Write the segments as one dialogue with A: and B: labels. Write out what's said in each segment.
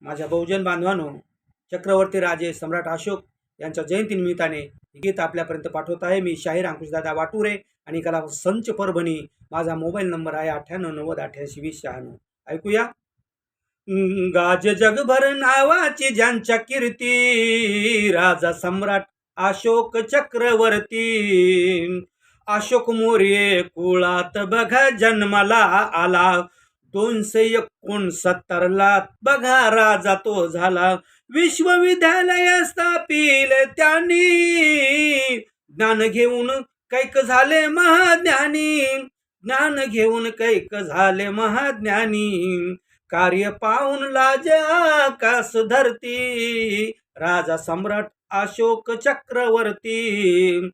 A: माझ्या बहुजन बांधवांनो, चक्रवर्ती राजे सम्राट अशोक यांच्या जयंतीनिमित्ताने हे गीत आपल्यापर्यंत पाठवत आहे. मी शाहीर अंकुशदादा वाटुरे आणि कला संच परभणी. माझा मोबाईल नंबर आहे 9890882096. ऐकूया. गाज जगभर नावाची ज्यांच्या कीर्ती, राजा सम्राट अशोक चक्रवर्ती. अशोक मोर्ये कुळात बघा जन्माला आला, 269ला बघा राजा तो झाला. विश्वविद्यालय स्थापिल त्यांनी, ज्ञान घेऊन कैक झाले महाज्ञानी. ज्ञान घेऊन कैक झाले महाज्ञानी. कार्य पाहून लाज आकाश धरती, राजा सम्राट अशोक चक्रवर्ती.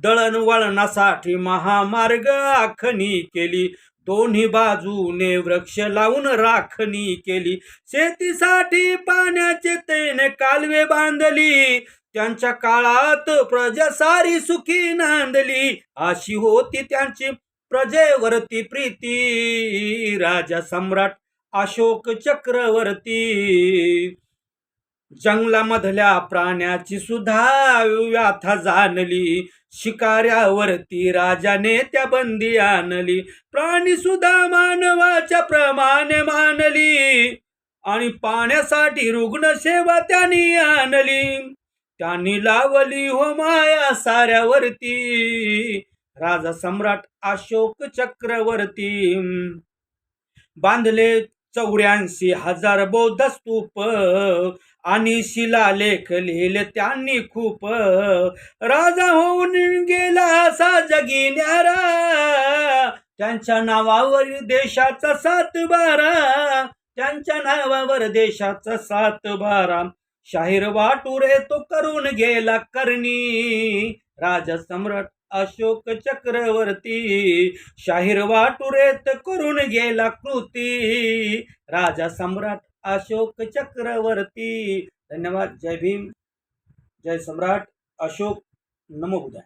A: दळणवळणासाठी महामार्ग आखणी केली, दोन्ही बाजूने वृक्ष लावून राखणी केली. शेतीसाठी पाण्याचे तेन कालवे बांधली, त्यांच्या काळात प्रजा सारी सुखी नांदली. अशी होती त्यांची प्रजेवरती प्रीती, राजा सम्राट अशोक चक्रवर्ती. जंगलामधल्या प्राण्याची सुद्धा व्याथा जाणली, शिकाऱ्यावरती राजाने त्या बंदी आणली. प्राणी सुद्धा मानवाच्या प्रमाणे मानली, आणि पाण्यासाठी रुग्णसेवा त्यांनी आणली. त्यांनी लावली हो माया साऱ्यावरती, राजा सम्राट अशोक चक्रवर्ती. बांधले 84,000 बौद्ध स्तूप आणि शिलालेख लिहिले त्यांनी खूप. राजा होऊन गेला असा जगी न्यारा, त्यांच्या नावावर देशाचा 7/12, त्यांच्या नावावर देशाचा 7/12. शाहीर वाटुरे तो करून गेला करणी, राजा सम्राट अशोक चक्रवर्ती. शाहीर वाटुरेत करून गेला कृती, राजा सम्राट अशोक चक्रवर्ती. धन्यवाद. जय भीम, जय सम्राट अशोक. नमो बुद्धाय.